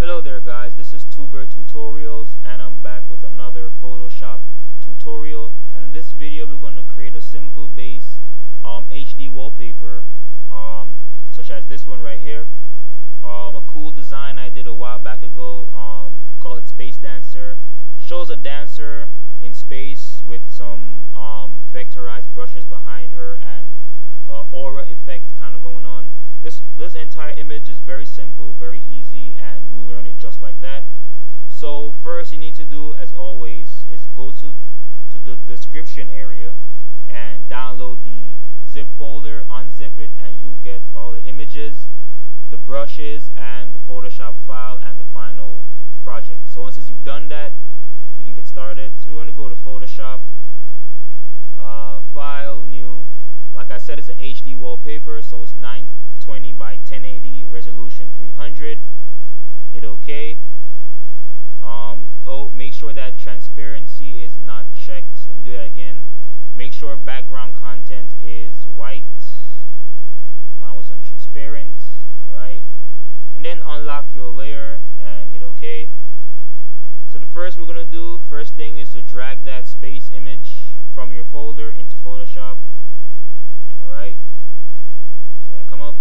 Hello there guys, this is Tuber Tutorials and I'm back with another Photoshop tutorial, and in this video we're going to create a simple base HD wallpaper such as this one right here. A cool design I did a while back ago, called it Space Dancer. Shows a dancer in space with some vectorized brushes behind her and aura effect kind of going on. This entire image is very simple, very easy, and you learn it just like that. So first you need to do, as always, is go to the description area and download the zip folder, unzip it, and you'll get all the images, the brushes, and the Photoshop file and the final project. So once you've done that, you can get started. So we're going to go to Photoshop, File, New. Like I said, it's an HD wallpaper, so it's 920 by 1080, resolution 300. Hit OK. Make sure that transparency is not checked. So let me do that again. Make sure background content is white. Mine was untransparent. Alright. And then unlock your layer and hit OK. So the first thing is to drag that space image from your folder into Photoshop. Alright. So that come up.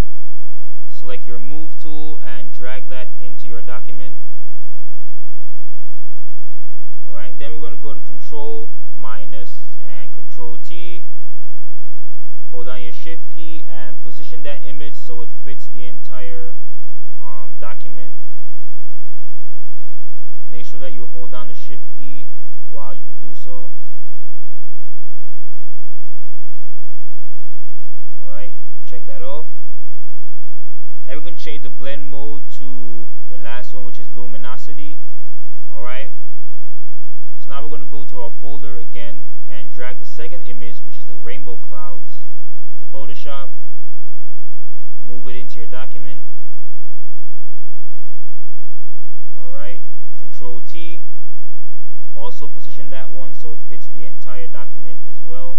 Select your move tool and drag that into your document. Alright, then we're going to go to Control minus and Control T. Hold down your Shift key and position that image so it fits the entire document. Make sure that you hold down the Shift key while you do so. Alright, check that off. And we're going to change the blend mode to the last one, which is luminosity. Alright. So now we're going to go to our folder again and drag the second image, which is the rainbow clouds, into Photoshop. Move it into your document. Alright. Control T. Also position that one so it fits the entire document as well.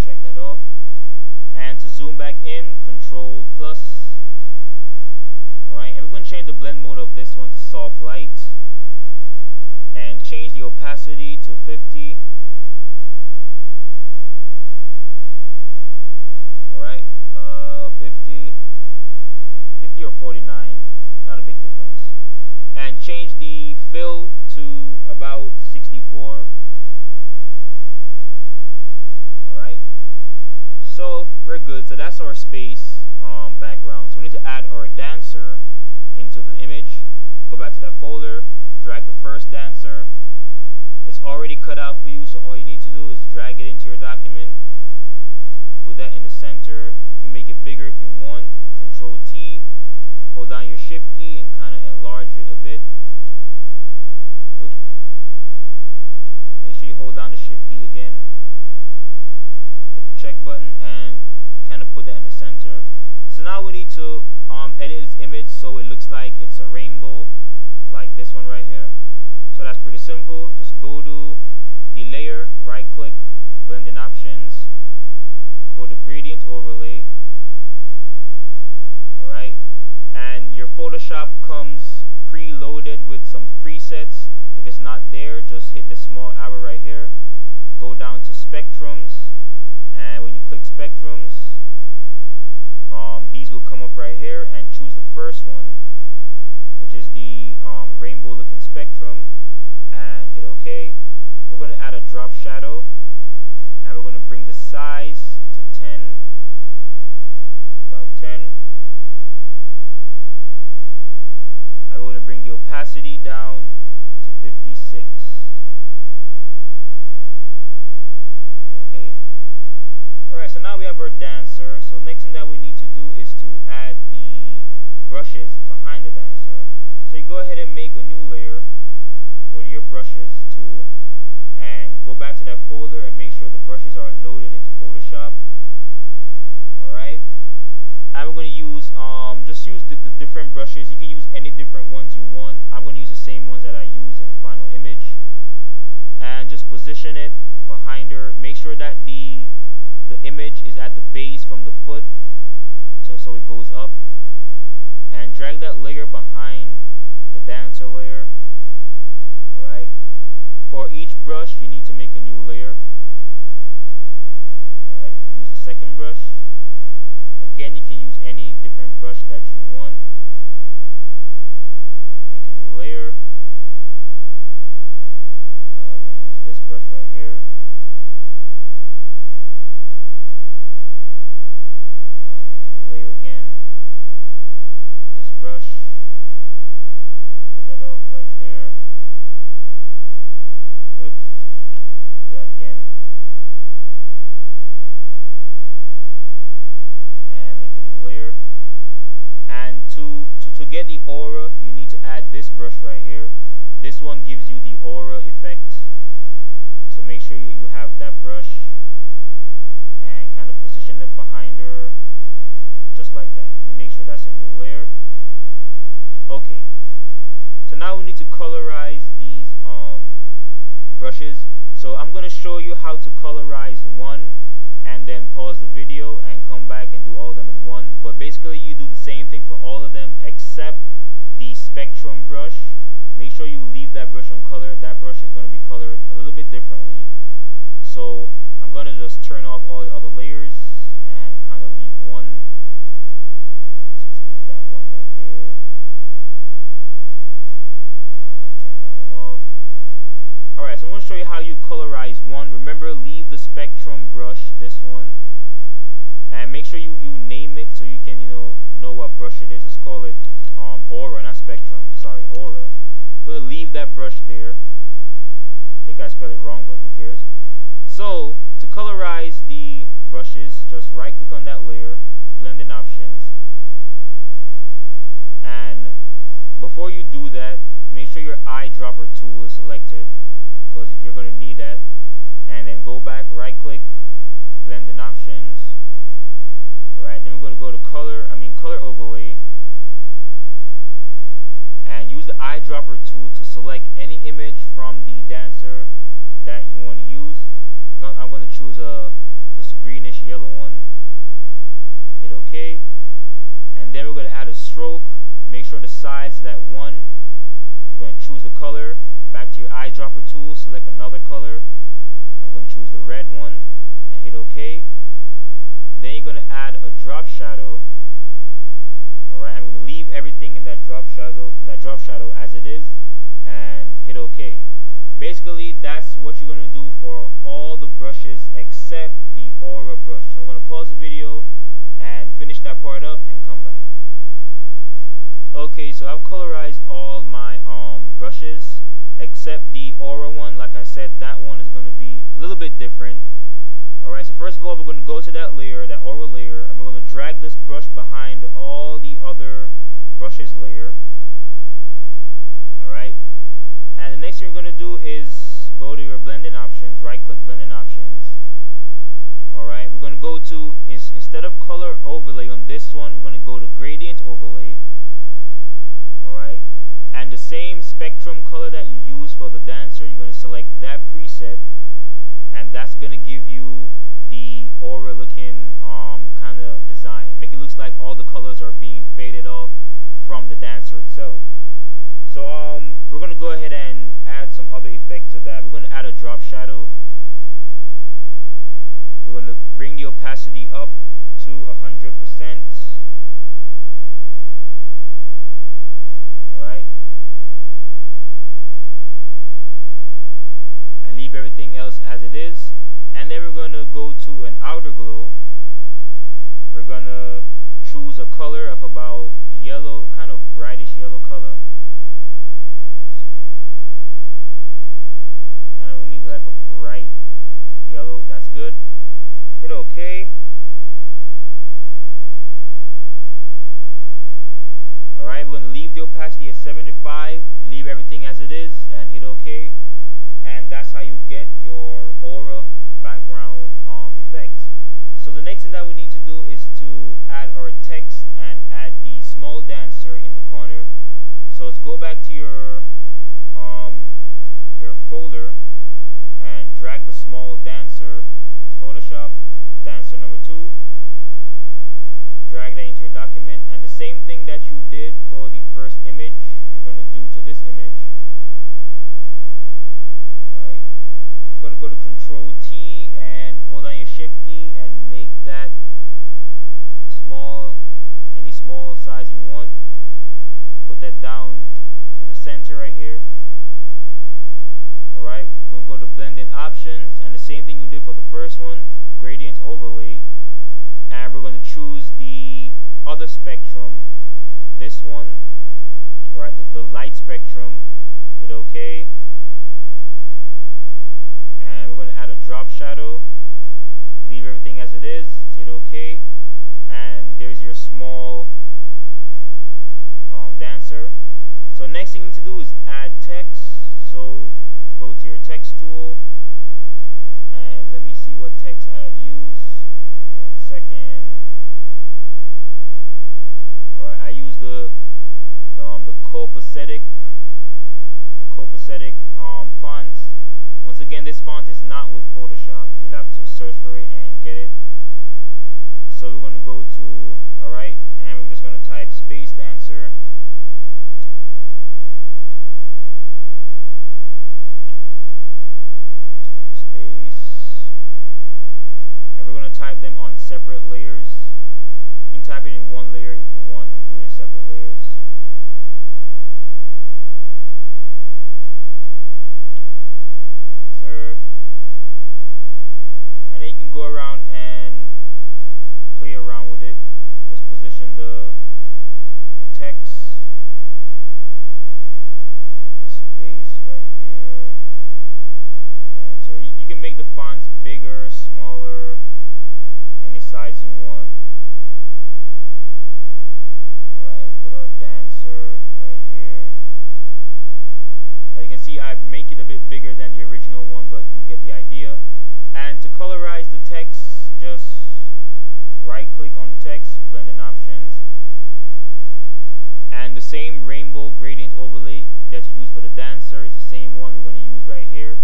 Check that off. And to zoom back in, Control plus. Alright, and we're going to change the blend mode of this one to soft light and change the opacity to 50. Alright, 50 or 49, not a big difference. And change the fill to about 64. Alright. So we're good. So that's our space background. So we need to add our dancer into the image. Go back to that folder, drag the first dancer. It's already cut out for you, so all you need to do is drag it into your document. Put that in the center. You can make it bigger if you want. Control T. Hold down your Shift key and kind of enlarge it a bit. Oop. Make sure you hold down the Shift key again. Hit the check button and kind of put that in the center. So now we need to edit this image so it looks like it's a rainbow, like this one right here. So that's pretty simple. Just go to the layer, right click, blending options, go to gradient overlay. Alright, and your Photoshop comes preloaded with some presets. If it's not there, just hit the small arrow right here, go down to spectrums. And when you click spectrums, these will come up right here, and choose the first one, which is the rainbow looking spectrum, and hit OK. We're going to add a drop shadow, and we're going to bring the size to 10, about 10. And we're going to bring the opacity down to 56. Okay. Alright, so now we have our dancer. So next thing that we need to do is to add the brushes behind the dancer. So you go ahead and make a new layer with your brushes tool and go back to that folder and make sure the brushes are loaded into Photoshop. Alright. And we're going to use just use the different brushes. You can use any different ones you want. I'm going to use the same ones that I use in the final image. And just position it behind her. Make sure that the image image is at the base from the foot, so it goes up, and drag that layer behind the dancer layer. Alright, for each brush you need to make a new layer. Alright, use the second brush. Again, you can use any different brush that you want. Make a new layer. We're going to use this brush right here. Make a new layer again. This brush. Put that off right there. Oops. Do that again. And make a new layer. And to get the aura, you need to add this brush right here. This one gives you the aura effect, so make sure you have that brush and kind of position it behind her just like that. Let me make sure that's a new layer. Okay, so now we need to colorize these brushes. So I'm going to show you how to colorize one and then pause the video and come back and do all of them in one. But basically you do the same thing for all of them except the spectrum brush. Make sure you leave that brush uncolored. That brush is going to be colored a little bit differently. So I'm going to just turn off all the other layers and kind of leave one. Let's just leave that one right there. Turn that one off. Alright, so I'm going to show you how you colorize one. Remember, leave the spectrum brush, this one, and make sure you name it so you can know what brush it is. Let's call it aura, not spectrum. Sorry, aura. We'll leave that brush there. I think I spelled it wrong, but who cares? So to colorize the brushes, just right click on that layer, blending options, and before you do that, make sure your eyedropper tool is selected because you're going to need that. And then go back, right click, blending options. Alright, then we're going to go to color overlay, and use the eyedropper tool to select any image from the dancer that you want to use. I'm going to choose this greenish yellow one. Hit OK, and then we're going to add a stroke. Make sure the size is that 1. We're going to choose the color. Back to your eyedropper tool, select another color. I'm going to choose the red one and hit OK. Then you're going to add a drop shadow. Alright, I'm going to leave everything in that drop shadow as it is and hit OK. Basically, that's what you're going to do for all the brushes except the aura brush. So I'm going to pause the video and finish that part up and come back. Okay, so I've colorized all my brushes except the aura one. Like I said, that one is going to be a little bit different. Alright, so first of all, we're going to go to that layer, that aura layer, and we're going to drag this brush behind all the other brushes layer. Alright, and the next thing we're going to do is go to your blending options, right click blending options. Alright, we're going to go to, instead of color overlay on this one, we're going to go to gradient overlay. Alright, and the same spectrum color that you use for the dancer, you're going to select that preset, and that's going to give you the aura looking kind of design. Make it look like all the colors are being faded off from the dancer itself. So we're going to go ahead and add some other effects to that. We're going to add a drop shadow. We're going to bring the opacity up to 100%. Alright, and leave everything else as it is. And then we're going to go to an outer glow. We're going to choose a color of about yellow, kind of brightish yellow color. Let's see. And we need like a bright yellow. That's good. Hit OK. Alright, we're going to leave the opacity at 75, leave everything as it is, and hit OK. And that's how you get your aura background effect. So the next thing that we need to do is to add our text and add the small dancer in the corner. So let's go back to your folder and drag the small dancer into Photoshop, dancer number 2. same thing that you did for the first image, you're going to do to this image. Right? You're going to go to Control T and hold down your Shift key and make that small, any small size you want. Put that down to the center right here. Alright, we're going to go to blending options, and the same thing you did for the first one, gradient overlay, and we're going to choose the other spectrum, this one, right, the light spectrum. Hit OK, and we're going to add a drop shadow, leave everything as it is, hit OK, and there's your small dancer. So next thing you need to do is add text. So go to your text tool, and let me see what text I'd use. 1 second. Alright, I use the copacetic fonts. Once again, this font is not with Photoshop. You'll have to search for it and get it. So we're going to go to, alright, and we're just going to type Space Dancer. Space, and we're going to type them on separate layers. You can type it in one layer if you want. I'm going to do it in separate layers. Answer. And then you can go around and play around with it. Just position the text. Let's put the space right here. Answer. You can make the fonts bigger, smaller, any size you want. Alright, let's put our dancer right here. As you can see, I make it a bit bigger than the original one, but you get the idea. And to colorize the text, just right click on the text, blending options, and the same rainbow gradient overlay that you use for the dancer is the same one we're going to use right here.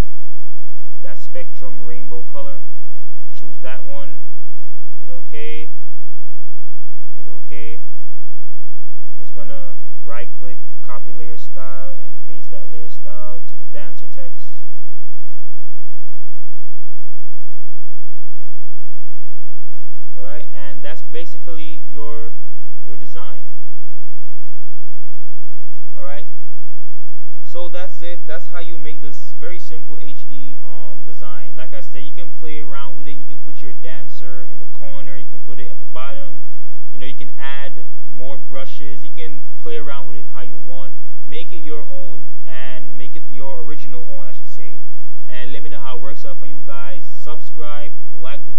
That spectrum rainbow color. Choose that one. Hit OK. Hit OK. I'm just gonna right click, copy layer style, and paste that layer style to the dancer text. Alright, and that's basically your design. Alright. So that's it. That's how you make this very simple HD design. Like I said, you can play around with it. You can put your dancer in the corner. You can put it at the bottom. You know, you can add more brushes. You can play around with it how you want. Make it your own, and make it your original own, I should say. And let me know how it works out for you guys. Subscribe, like the